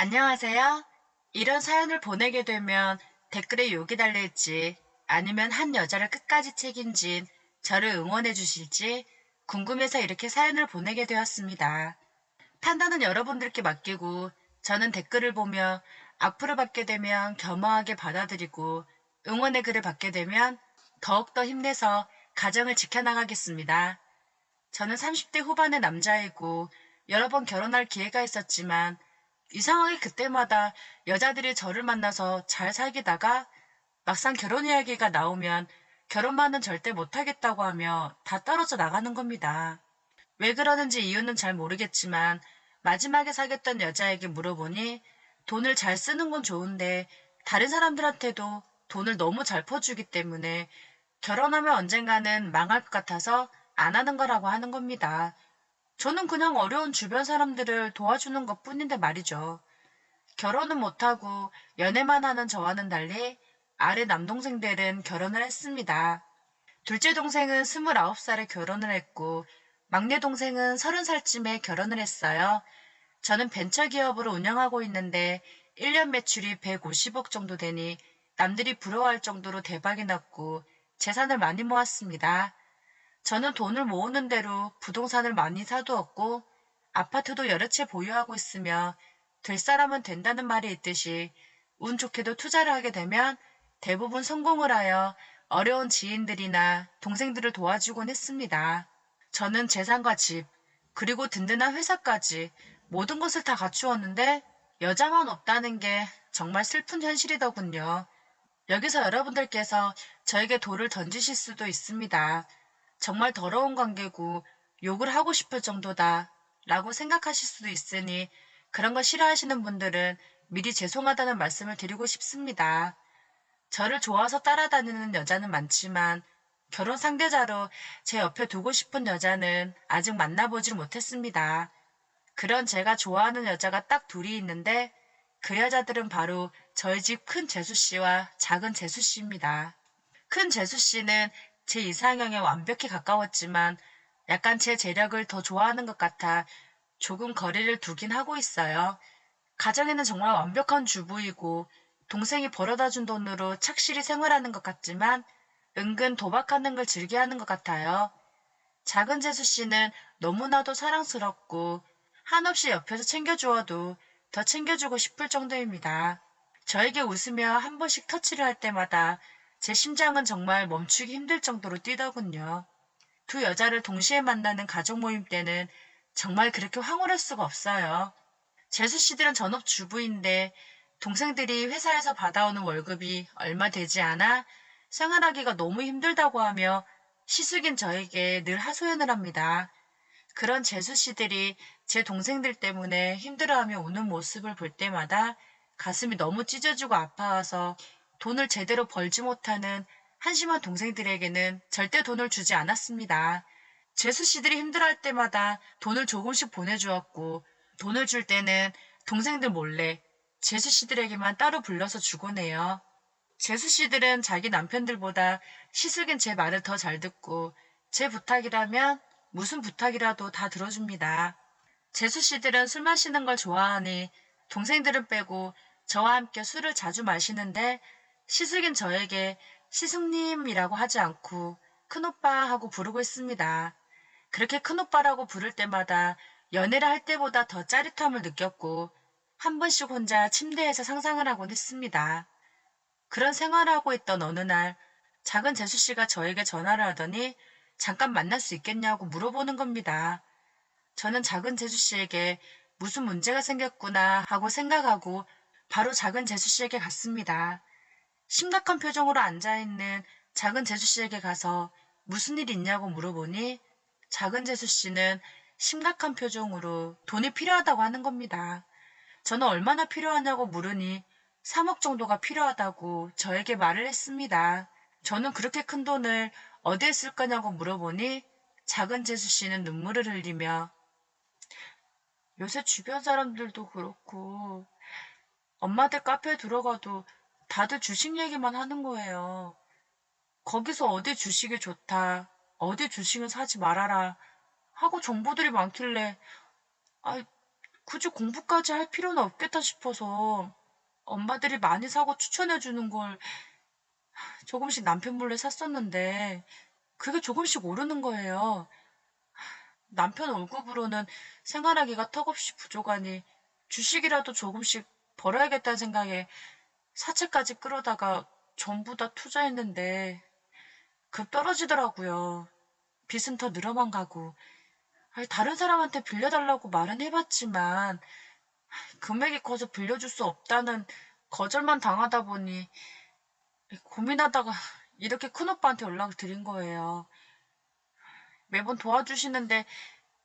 안녕하세요. 이런 사연을 보내게 되면 댓글에 욕이 달릴지 아니면 한 여자를 끝까지 책임진 저를 응원해 주실지 궁금해서 이렇게 사연을 보내게 되었습니다. 판단은 여러분들께 맡기고 저는 댓글을 보며 악플을 받게 되면 겸허하게 받아들이고 응원의 글을 받게 되면 더욱더 힘내서 가정을 지켜나가겠습니다. 저는 30대 후반의 남자이고 여러 번 결혼할 기회가 있었지만 이상하게 그때마다 여자들이 저를 만나서 잘 사귀다가 막상 결혼 이야기가 나오면 결혼만은 절대 못하겠다고 하며 다 떨어져 나가는 겁니다. 왜 그러는지 이유는 잘 모르겠지만 마지막에 사귀었던 여자에게 물어보니 돈을 잘 쓰는 건 좋은데 다른 사람들한테도 돈을 너무 잘 퍼주기 때문에 결혼하면 언젠가는 망할 것 같아서 안 하는 거라고 하는 겁니다. 저는 그냥 어려운 주변 사람들을 도와주는 것 뿐인데 말이죠. 결혼은 못하고 연애만 하는 저와는 달리 아래 남동생들은 결혼을 했습니다. 둘째 동생은 29살에 결혼을 했고 막내 동생은 30살쯤에 결혼을 했어요. 저는 벤처기업으로 운영하고 있는데 1년 매출이 150억 정도 되니 남들이 부러워할 정도로 대박이 났고 재산을 많이 모았습니다. 저는 돈을 모으는 대로 부동산을 많이 사두었고 아파트도 여러 채 보유하고 있으며 될 사람은 된다는 말이 있듯이 운 좋게도 투자를 하게 되면 대부분 성공을 하여 어려운 지인들이나 동생들을 도와주곤 했습니다. 저는 재산과 집, 그리고 든든한 회사까지 모든 것을 다 갖추었는데 여자만 없다는 게 정말 슬픈 현실이더군요. 여기서 여러분들께서 저에게 돌을 던지실 수도 있습니다. 정말 더러운 관계고 욕을 하고 싶을 정도다 라고 생각하실 수도 있으니 그런 거 싫어하시는 분들은 미리 죄송하다는 말씀을 드리고 싶습니다. 저를 좋아서 따라다니는 여자는 많지만 결혼 상대자로 제 옆에 두고 싶은 여자는 아직 만나보질 못했습니다. 그런 제가 좋아하는 여자가 딱 둘이 있는데 그 여자들은 바로 저희 집 큰 재수씨와 작은 재수씨입니다. 큰 재수씨는 제 이상형에 완벽히 가까웠지만 약간 제 재력을 더 좋아하는 것 같아 조금 거리를 두긴 하고 있어요. 가정에는 정말 완벽한 주부이고 동생이 벌어다 준 돈으로 착실히 생활하는 것 같지만 은근 도박하는 걸 즐겨하는 것 같아요. 작은 재수씨는 너무나도 사랑스럽고 한없이 옆에서 챙겨주어도 더 챙겨주고 싶을 정도입니다. 저에게 웃으며 한 번씩 터치를 할 때마다 제 심장은 정말 멈추기 힘들 정도로 뛰더군요. 두 여자를 동시에 만나는 가족 모임 때는 정말 그렇게 황홀할 수가 없어요. 재수씨들은 전업주부인데 동생들이 회사에서 받아오는 월급이 얼마 되지 않아 생활하기가 너무 힘들다고 하며 시숙인 저에게 늘 하소연을 합니다. 그런 재수씨들이 제 동생들 때문에 힘들어하며 우는 모습을 볼 때마다 가슴이 너무 찢어지고 아파와서 돈을 제대로 벌지 못하는 한심한 동생들에게는 절대 돈을 주지 않았습니다. 재수씨들이 힘들어할 때마다 돈을 조금씩 보내주었고 돈을 줄 때는 동생들 몰래 재수씨들에게만 따로 불러서 주곤 해요. 재수씨들은 자기 남편들보다 시숙인 제 말을 더 잘 듣고 제 부탁이라면 무슨 부탁이라도 다 들어줍니다. 재수씨들은 술 마시는 걸 좋아하니 동생들은 빼고 저와 함께 술을 자주 마시는데 시숙인 저에게 시숙님이라고 하지 않고 큰오빠 하고 부르고 있습니다. 그렇게 큰오빠라고 부를 때마다 연애를 할 때보다 더 짜릿함을 느꼈고 한 번씩 혼자 침대에서 상상을 하곤 했습니다. 그런 생활을 하고 있던 어느 날 작은 재수씨가 저에게 전화를 하더니 잠깐 만날 수 있겠냐고 물어보는 겁니다. 저는 작은 재수씨에게 무슨 문제가 생겼구나 하고 생각하고 바로 작은 재수씨에게 갔습니다. 심각한 표정으로 앉아있는 작은 재수씨에게 가서 무슨 일 있냐고 물어보니 작은 재수씨는 심각한 표정으로 돈이 필요하다고 하는 겁니다. 저는 얼마나 필요하냐고 물으니 3억 정도가 필요하다고 저에게 말을 했습니다. 저는 그렇게 큰 돈을 어디에 쓸 거냐고 물어보니 작은 재수씨는 눈물을 흘리며 요새 주변 사람들도 그렇고 엄마들 카페에 들어가도 다들 주식 얘기만 하는 거예요. 거기서 어디 주식이 좋다, 어디 주식은 사지 말아라 하고 정보들이 많길래 아, 굳이 공부까지 할 필요는 없겠다 싶어서 엄마들이 많이 사고 추천해주는 걸 조금씩 남편 몰래 샀었는데 그게 조금씩 오르는 거예요. 남편 월급으로는 생활하기가 턱없이 부족하니 주식이라도 조금씩 벌어야겠다는 생각에 사채까지 끌어다가 전부 다 투자했는데 급 떨어지더라고요. 빚은 더 늘어만 가고. 아니, 다른 사람한테 빌려달라고 말은 해봤지만 금액이 커서 빌려줄 수 없다는 거절만 당하다 보니 고민하다가 이렇게 큰오빠한테 연락을 드린 거예요. 매번 도와주시는데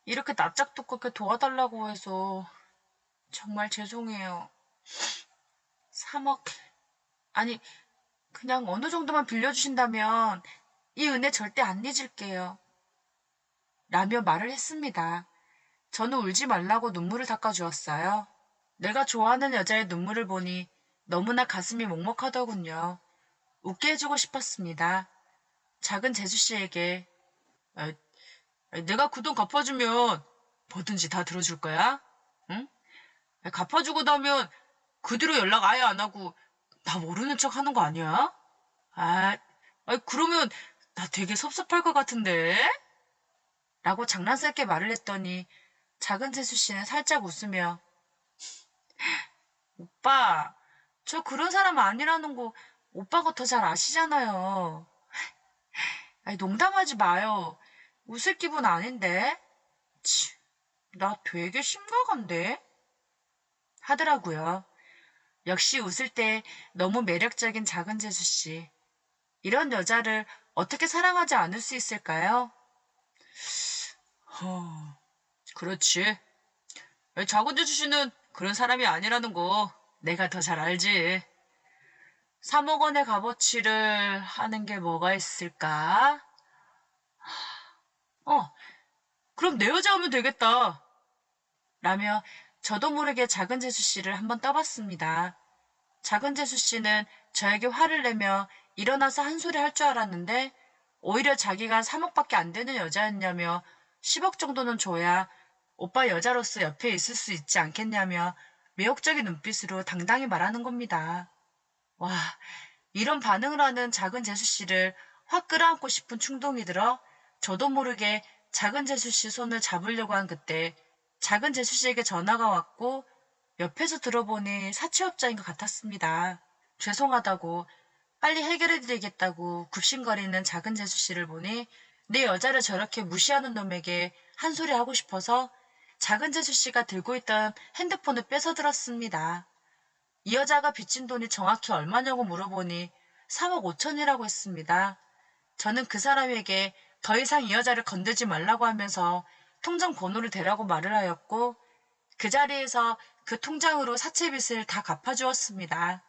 이렇게 낯짝도 없게 도와달라고 해서 정말 죄송해요. 3억, 아니 그냥 어느 정도만 빌려주신다면 이 은혜 절대 안 잊을게요. 라며 말을 했습니다. 저는 울지 말라고 눈물을 닦아주었어요. 내가 좋아하는 여자의 눈물을 보니 너무나 가슴이 먹먹하더군요. 웃게 해주고 싶었습니다. 작은 재수씨에게 아, 내가 그 돈 갚아주면 뭐든지 다 들어줄 거야? 응? 갚아주고 나면 그 뒤로 연락 아예 안 하고 나 모르는 척 하는 거 아니야? 그러면 나 되게 섭섭할 것 같은데? 라고 장난스럽게 말을 했더니 작은 재수씨는 살짝 웃으며 오빠, 저 그런 사람 아니라는 거 오빠가 더 잘 아시잖아요. 농담하지 마요. 웃을 기분 아닌데? 치, 나 되게 심각한데? 하더라고요. 역시 웃을 때 너무 매력적인 작은 재수씨. 이런 여자를 어떻게 사랑하지 않을 수 있을까요? 그렇지. 작은 재수씨는 그런 사람이 아니라는 거 내가 더 잘 알지. 3억 원의 값어치를 하는 게 뭐가 있을까? 그럼 내 여자 오면 되겠다. 라며 저도 모르게 작은 재수씨를 한번 떠봤습니다. 작은 재수씨는 저에게 화를 내며 일어나서 한 소리 할 줄 알았는데 오히려 자기가 3억밖에 안 되는 여자였냐며 10억 정도는 줘야 오빠 여자로서 옆에 있을 수 있지 않겠냐며 매혹적인 눈빛으로 당당히 말하는 겁니다. 와, 이런 반응을 하는 작은 재수씨를 확 끌어안고 싶은 충동이 들어 저도 모르게 작은 재수씨 손을 잡으려고 한 그때 작은 재수씨에게 전화가 왔고 옆에서 들어보니 사채업자인 것 같았습니다. 죄송하다고 빨리 해결해드리겠다고 굽신거리는 작은 재수씨를 보니 내 여자를 저렇게 무시하는 놈에게 한 소리 하고 싶어서 작은 재수씨가 들고 있던 핸드폰을 뺏어들었습니다. 이 여자가 빚진 돈이 정확히 얼마냐고 물어보니 3억 5천이라고 했습니다. 저는 그 사람에게 더 이상 이 여자를 건들지 말라고 하면서 통장 번호를 대라고 말을 하였고 그 자리에서 그 통장으로 사채빚을 다 갚아주었습니다.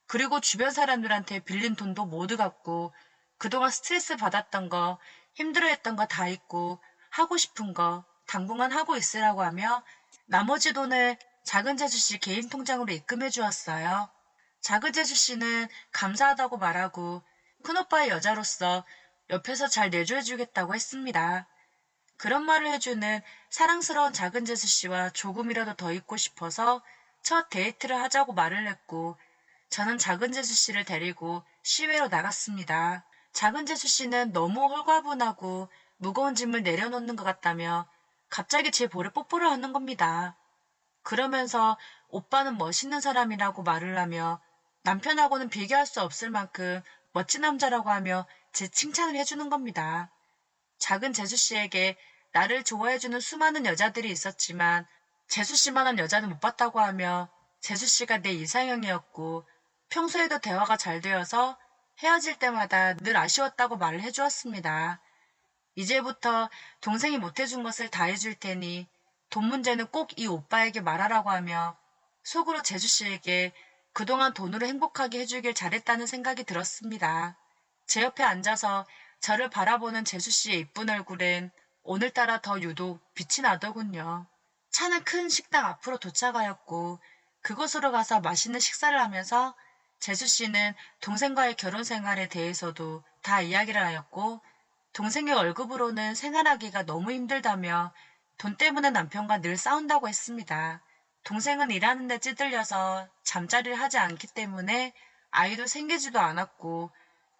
그리고 주변 사람들한테 빌린 돈도 모두 갚고 그동안 스트레스 받았던 거, 힘들어했던 거 다 잊고 하고 싶은 거 당분간 하고 있으라고 하며 나머지 돈을 작은 재수씨 개인 통장으로 입금해 주었어요. 작은 재수씨는 감사하다고 말하고 큰오빠의 여자로서 옆에서 잘 내조해주겠다고 했습니다. 그런 말을 해주는 사랑스러운 작은 재수씨와 조금이라도 더 있고 싶어서 첫 데이트를 하자고 말을 했고 저는 작은 재수씨를 데리고 시외로 나갔습니다. 작은 재수씨는 너무 홀가분하고 무거운 짐을 내려놓는 것 같다며 갑자기 제 볼에 뽀뽀를 하는 겁니다. 그러면서 오빠는 멋있는 사람이라고 말을 하며 남편하고는 비교할 수 없을 만큼 멋진 남자라고 하며 제 칭찬을 해주는 겁니다. 작은 재수씨에게 나를 좋아해주는 수많은 여자들이 있었지만 재수씨만한 여자는 못 봤다고 하며 재수씨가 내 이상형이었고 평소에도 대화가 잘 되어서 헤어질 때마다 늘 아쉬웠다고 말을 해주었습니다. 이제부터 동생이 못해준 것을 다 해줄 테니 돈 문제는 꼭 이 오빠에게 말하라고 하며 속으로 재수씨에게 그동안 돈으로 행복하게 해주길 잘했다는 생각이 들었습니다. 제 옆에 앉아서 저를 바라보는 재수씨의 이쁜 얼굴엔 오늘따라 더 유독 빛이 나더군요. 차는 큰 식당 앞으로 도착하였고 그곳으로 가서 맛있는 식사를 하면서 재수씨는 동생과의 결혼 생활에 대해서도 다 이야기를 하였고 동생의 월급으로는 생활하기가 너무 힘들다며 돈 때문에 남편과 늘 싸운다고 했습니다. 동생은 일하는 데 찌들려서 잠자리를 하지 않기 때문에 아이도 생기지도 않았고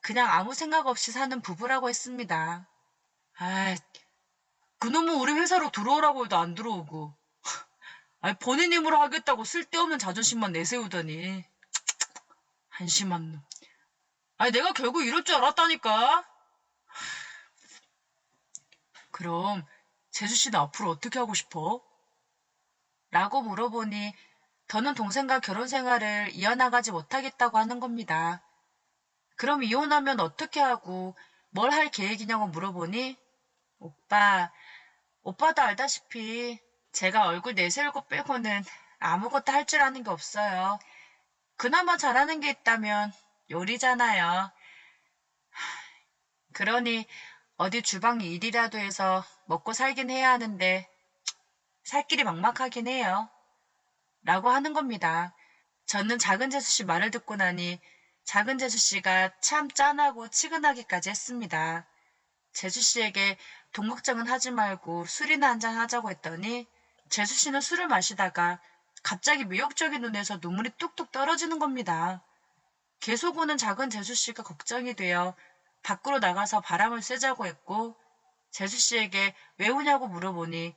그냥 아무 생각 없이 사는 부부라고 했습니다. 아, 그놈은 우리 회사로 들어오라고 해도 안 들어오고 본인 힘으로 하겠다고 쓸데없는 자존심만 내세우더니 한심한 놈. 내가 결국 이럴 줄 알았다니까. 그럼 재수씨는 앞으로 어떻게 하고 싶어? 라고 물어보니 더는 동생과 결혼 생활을 이어나가지 못하겠다고 하는 겁니다. 그럼 이혼하면 어떻게 하고 뭘 할 계획이냐고 물어보니 오빠도 알다시피 제가 얼굴 내세울 것 빼고는 아무것도 할 줄 아는 게 없어요. 그나마 잘하는 게 있다면 요리잖아요. 그러니 어디 주방 일이라도 해서 먹고 살긴 해야 하는데 살 길이 막막하긴 해요. 라고 하는 겁니다. 저는 작은 재수씨 말을 듣고 나니 작은 재수씨가 참 짠하고 치근하기까지 했습니다. 재수씨에게 돈 걱정은 하지 말고 술이나 한잔 하자고 했더니 재수씨는 술을 마시다가 갑자기 매혹적인 눈에서 눈물이 뚝뚝 떨어지는 겁니다. 계속 오는 작은 재수씨가 걱정이 되어 밖으로 나가서 바람을 쐬자고 했고 재수씨에게 왜 우냐고 물어보니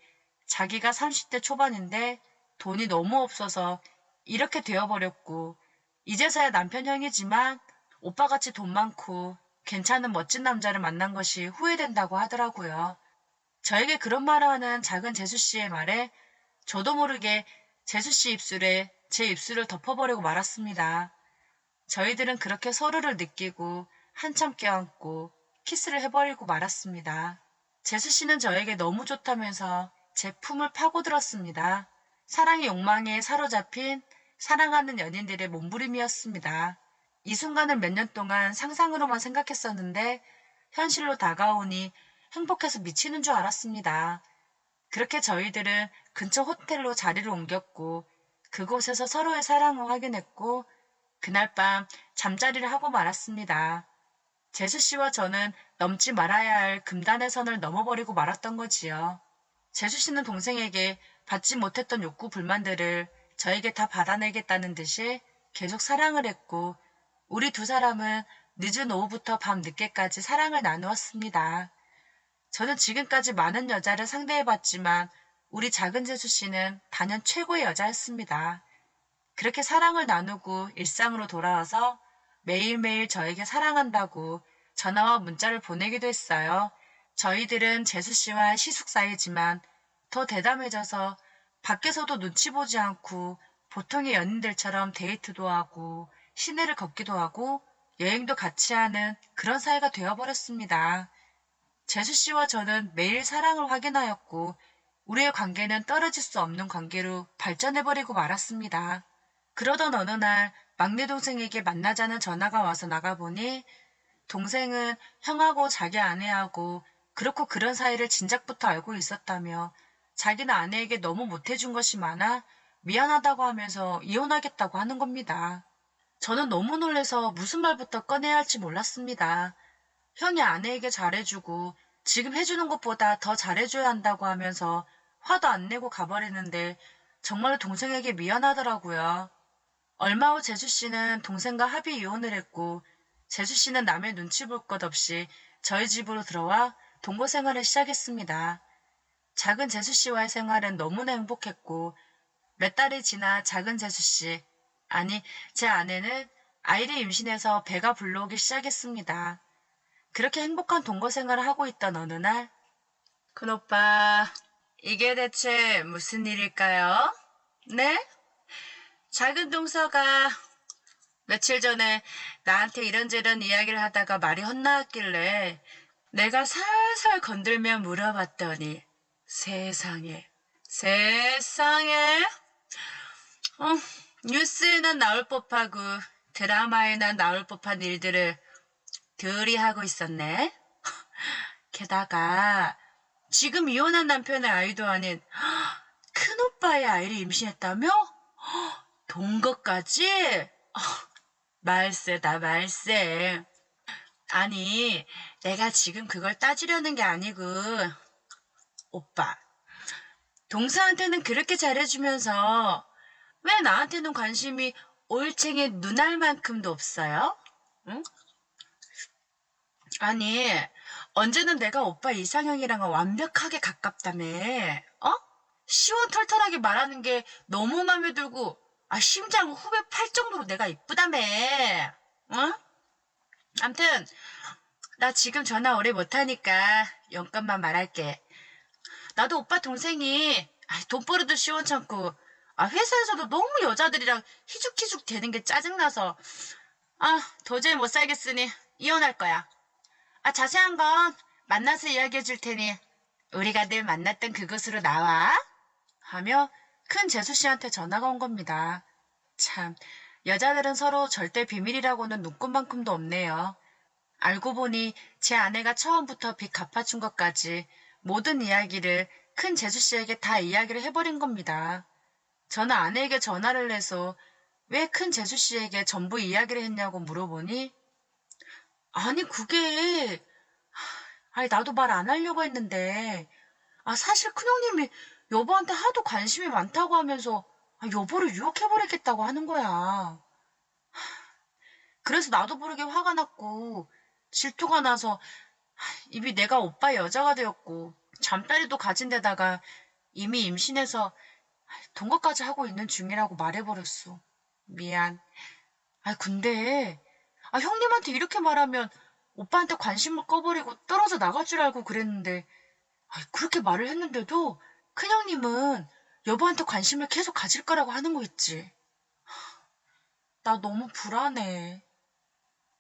자기가 30대 초반인데 돈이 너무 없어서 이렇게 되어버렸고 이제서야 남편 형이지만 오빠같이 돈 많고 괜찮은 멋진 남자를 만난 것이 후회된다고 하더라고요. 저에게 그런 말을 하는 작은 재수씨의 말에 저도 모르게 재수씨 입술에 제 입술을 덮어버리고 말았습니다. 저희들은 그렇게 서로를 느끼고 한참 껴안고 키스를 해버리고 말았습니다. 재수씨는 저에게 너무 좋다면서 제 품을 파고들었습니다. 사랑의 욕망에 사로잡힌 사랑하는 연인들의 몸부림이었습니다. 이 순간을 몇 년 동안 상상으로만 생각했었는데 현실로 다가오니 행복해서 미치는 줄 알았습니다. 그렇게 저희들은 근처 호텔로 자리를 옮겼고 그곳에서 서로의 사랑을 확인했고 그날 밤 잠자리를 하고 말았습니다. 재수씨와 저는 넘지 말아야 할 금단의 선을 넘어버리고 말았던 거지요. 재수씨는 동생에게 받지 못했던 욕구 불만들을 저에게 다 받아내겠다는 듯이 계속 사랑을 했고 우리 두 사람은 늦은 오후부터 밤 늦게까지 사랑을 나누었습니다. 저는 지금까지 많은 여자를 상대해봤지만 우리 작은 재수씨는 단연 최고의 여자였습니다. 그렇게 사랑을 나누고 일상으로 돌아와서 매일매일 저에게 사랑한다고 전화와 문자를 보내기도 했어요. 저희들은 재수씨와 시숙 사이지만 더 대담해져서 밖에서도 눈치 보지 않고 보통의 연인들처럼 데이트도 하고 시내를 걷기도 하고 여행도 같이 하는 그런 사이가 되어버렸습니다. 재수씨와 저는 매일 사랑을 확인하였고 우리의 관계는 떨어질 수 없는 관계로 발전해버리고 말았습니다. 그러던 어느 날 막내 동생에게 만나자는 전화가 와서 나가보니 동생은 형하고 자기 아내하고 그렇고 그런 사이를 진작부터 알고 있었다며 자기는 아내에게 너무 못해준 것이 많아 미안하다고 하면서 이혼하겠다고 하는 겁니다. 저는 너무 놀라서 무슨 말부터 꺼내야 할지 몰랐습니다. 형이 아내에게 잘해주고 지금 해주는 것보다 더 잘해줘야 한다고 하면서 화도 안 내고 가버리는데 정말 동생에게 미안하더라고요. 얼마 후 재수씨는 동생과 합의 이혼을 했고 재수씨는 남의 눈치 볼 것 없이 저희 집으로 들어와 동거 생활을 시작했습니다. 작은 재수씨와의 생활은 너무나 행복했고 몇 달이 지나 작은 재수씨, 아니 제 아내는 아이를 임신해서 배가 불러오기 시작했습니다. 그렇게 행복한 동거 생활을 하고 있던 어느 날 큰오빠, 이게 대체 무슨 일일까요? 네? 작은 동서가 며칠 전에 나한테 이런저런 이야기를 하다가 말이 헛나왔길래 내가 살살 건들며 물어봤더니 세상에 뉴스에는 나올 법하고 드라마에나 나올 법한 일들을 들이 하고 있었네. 게다가 지금 이혼한 남편의 아이도 아닌 큰오빠의 아이를 임신했다며? 동거까지? 말세다 말세. 아니 내가 지금 그걸 따지려는 게 아니고 오빠 동서한테는 그렇게 잘해주면서 왜 나한테는 관심이 올챙이 눈알만큼도 없어요? 응? 아니, 언제는 내가 오빠 이상형이랑은 완벽하게 가깝다며. 어? 시원털털하게 말하는 게 너무 맘에 들고, 심장 후배 팔 정도로 내가 이쁘다며. 어? 암튼, 나 지금 전화 오래 못하니까 영감만 말할게. 나도 오빠 동생이 돈 벌어도 시원찮고, 회사에서도 너무 여자들이랑 희죽희죽 대는 게 짜증나서, 도저히 못 살겠으니 이혼할 거야. 자세한 건 만나서 이야기해 줄 테니 우리가 늘 만났던 그곳으로 나와. 하며 큰 재수 씨한테 전화가 온 겁니다. 참, 여자들은 서로 절대 비밀이라고는 눈꼽만큼도 없네요. 알고 보니 제 아내가 처음부터 빚 갚아준 것까지 모든 이야기를 큰 재수 씨에게 다 이야기를 해버린 겁니다. 저는 아내에게 전화를 해서 왜 큰 재수 씨에게 전부 이야기를 했냐고 물어보니 아니 그게 나도 말 안 하려고 했는데 사실 큰형님이 여보한테 하도 관심이 많다고 하면서 여보를 유혹해버리겠다고 하는 거야. 그래서 나도 모르게 화가 났고 질투가 나서 이미 내가 오빠 여자가 되었고 잠자리도 가진 데다가 이미 임신해서 동거까지 하고 있는 중이라고 말해버렸어. 미안. 근데 형님한테 이렇게 말하면 오빠한테 관심을 꺼버리고 떨어져 나갈 줄 알고 그랬는데 그렇게 말을 했는데도 큰형님은 여보한테 관심을 계속 가질 거라고 하는 거 있지. 나 너무 불안해.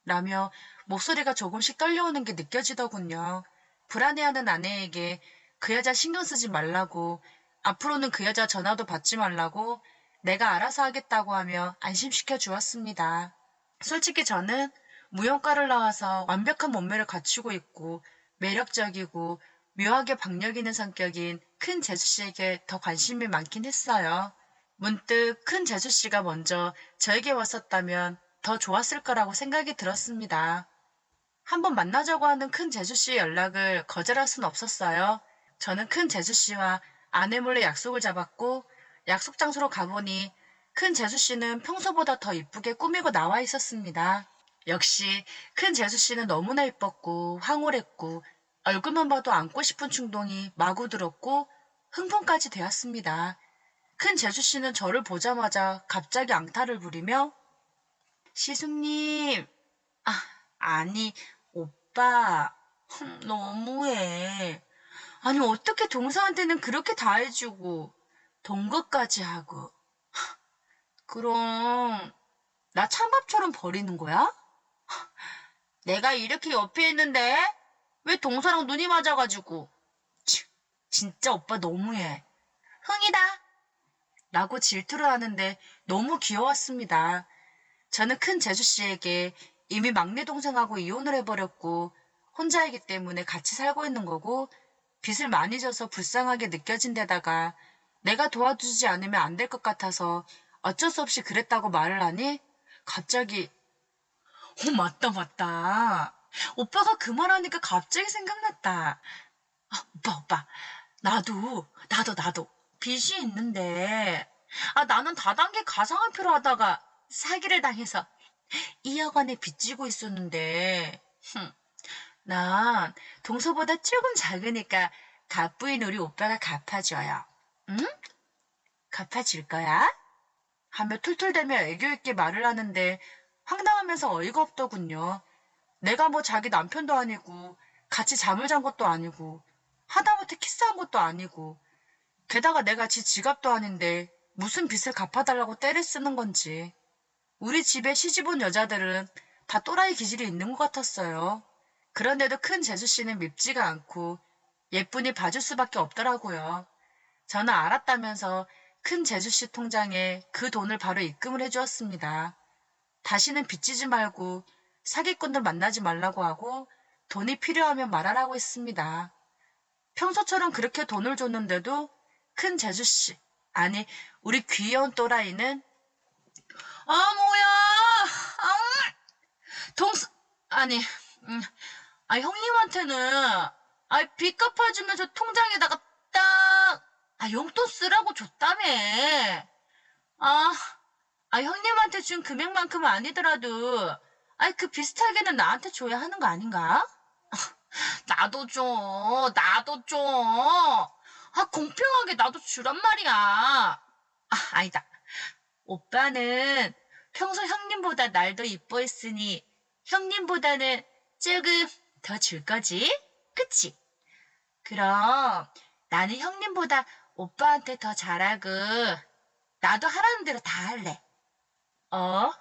라며 목소리가 조금씩 떨려오는 게 느껴지더군요. 불안해하는 아내에게 그 여자 신경 쓰지 말라고 앞으로는 그 여자 전화도 받지 말라고 내가 알아서 하겠다고 하며 안심시켜 주었습니다. 솔직히 저는 무용과를 나와서 완벽한 몸매를 갖추고 있고 매력적이고 묘하게 박력 있는 성격인 큰 재수씨에게 더 관심이 많긴 했어요. 문득 큰 재수씨가 먼저 저에게 왔었다면 더 좋았을 거라고 생각이 들었습니다. 한번 만나자고 하는 큰 재수씨의 연락을 거절할 순 없었어요. 저는 큰 재수씨와 아내 몰래 약속을 잡았고 약속 장소로 가보니 큰 재수씨는 평소보다 더 이쁘게 꾸미고 나와 있었습니다. 역시 큰 재수씨는 너무나 이뻤고 황홀했고 얼굴만 봐도 안고 싶은 충동이 마구 들었고 흥분까지 되었습니다. 큰 재수씨는 저를 보자마자 갑자기 앙탈을 부리며 시숙님, 아니 오빠 너무해. 아니 어떻게 동서한테는 그렇게 다 해주고 동거까지 하고 그럼 나 찬밥처럼 버리는 거야? 내가 이렇게 옆에 있는데 왜 동서랑 눈이 맞아가지고 진짜 오빠 너무해. 흥이다 라고 질투를 하는데 너무 귀여웠습니다. 저는 큰 재수씨에게 이미 막내 동생하고 이혼을 해버렸고 혼자이기 때문에 같이 살고 있는 거고 빚을 많이 져서 불쌍하게 느껴진 데다가 내가 도와주지 않으면 안 될 것 같아서 어쩔 수 없이 그랬다고 말을 하니 갑자기 맞다. 오빠가 그 말하니까 갑자기 생각났다. 오빠. 나도 빚이 있는데 나는 다단계 가상화폐로 하다가 사기를 당해서 2억 원에 빚지고 있었는데 난 동서보다 조금 작으니까 갑부인 우리 오빠가 갚아줘요. 응? 갚아줄 거야? 하며 툴툴대며 애교 있게 말을 하는데 황당하면서 어이가 없더군요. 내가 뭐 자기 남편도 아니고 같이 잠을 잔 것도 아니고 하다못해 키스한 것도 아니고 게다가 내가 지 지갑도 아닌데 무슨 빚을 갚아달라고 떼를 쓰는 건지. 우리 집에 시집 온 여자들은 다 또라이 기질이 있는 것 같았어요. 그런데도 큰 재수씨는 밉지가 않고 예쁜이 봐줄 수밖에 없더라고요. 저는 알았다면서 큰 재수씨 통장에 그 돈을 바로 입금을 해주었습니다. 다시는 빚지지 말고 사기꾼들 만나지 말라고 하고 돈이 필요하면 말하라고 했습니다. 평소처럼 그렇게 돈을 줬는데도 큰 재수씨, 아니 우리 귀여운 또라이는 뭐야 형님한테는 빚 갚아주면서 통장에다가 딱 용돈 쓰라고 줬다며. 아, 형님한테 준 금액만큼은 아니더라도, 그 비슷하게는 나한테 줘야 하는 거 아닌가? 나도 줘, 나도 줘. 공평하게 나도 주란 말이야. 아니다. 오빠는 평소 형님보다 날 더 이뻐했으니 형님보다는 조금 더 줄 거지? 그치? 그럼 나는 형님보다 오빠한테 더 잘하고 나도 하라는 대로 다 할래. 어?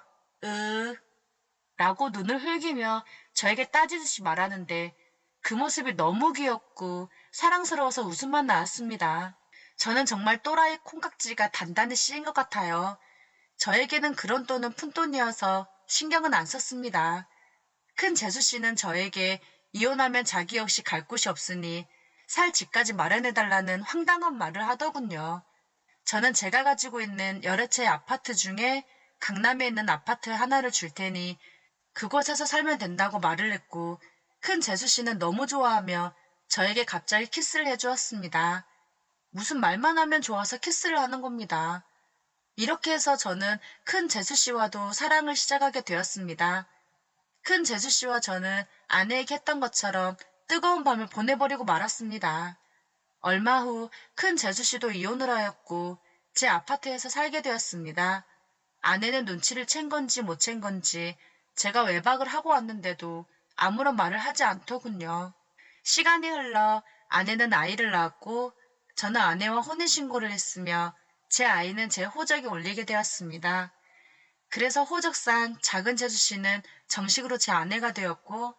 라고 눈을 흘기며 저에게 따지듯이 말하는데 그 모습이 너무 귀엽고 사랑스러워서 웃음만 나왔습니다. 저는 정말 또라이 콩깍지가 단단히 씌인 것 같아요. 저에게는 그런 돈은 푼돈이어서 신경은 안 썼습니다. 큰 재수씨는 저에게 이혼하면 자기 역시 갈 곳이 없으니 살 집까지 마련해달라는 황당한 말을 하더군요. 저는 제가 가지고 있는 여러 채의 아파트 중에 강남에 있는 아파트 하나를 줄 테니 그곳에서 살면 된다고 말을 했고 큰 재수씨는 너무 좋아하며 저에게 갑자기 키스를 해주었습니다. 무슨 말만 하면 좋아서 키스를 하는 겁니다. 이렇게 해서 저는 큰 재수씨와도 사랑을 시작하게 되었습니다. 큰 재수씨와 저는 아내에게 했던 것처럼 뜨거운 밤을 보내버리고 말았습니다. 얼마 후 큰 재수씨도 이혼을 하였고 제 아파트에서 살게 되었습니다. 아내는 눈치를 챈 건지 못 챈 건지 제가 외박을 하고 왔는데도 아무런 말을 하지 않더군요. 시간이 흘러 아내는 아이를 낳았고 저는 아내와 혼인신고를 했으며 제 아이는 제 호적에 올리게 되었습니다. 그래서 호적상 작은 재수씨는 정식으로 제 아내가 되었고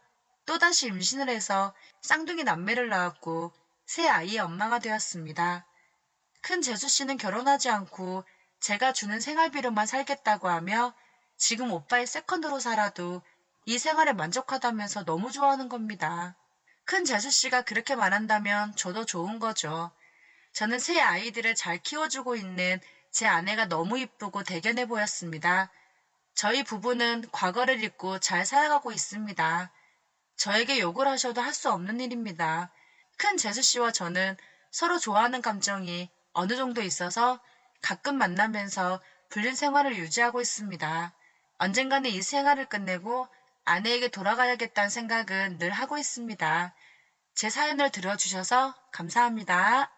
또다시 임신을 해서 쌍둥이 남매를 낳았고 새 아이의 엄마가 되었습니다. 큰 재수씨는 결혼하지 않고 제가 주는 생활비로만 살겠다고 하며 지금 오빠의 세컨드로 살아도 이 생활에 만족하다면서 너무 좋아하는 겁니다. 큰 재수씨가 그렇게 말한다면 저도 좋은 거죠. 저는 새 아이들을 잘 키워주고 있는 제 아내가 너무 이쁘고 대견해 보였습니다. 저희 부부는 과거를 잊고 잘 살아가고 있습니다. 저에게 욕을 하셔도 할 수 없는 일입니다. 큰 재수씨와 저는 서로 좋아하는 감정이 어느 정도 있어서 가끔 만나면서 불륜 생활을 유지하고 있습니다. 언젠가는 이 생활을 끝내고 아내에게 돌아가야겠다는 생각은 늘 하고 있습니다. 제 사연을 들어주셔서 감사합니다.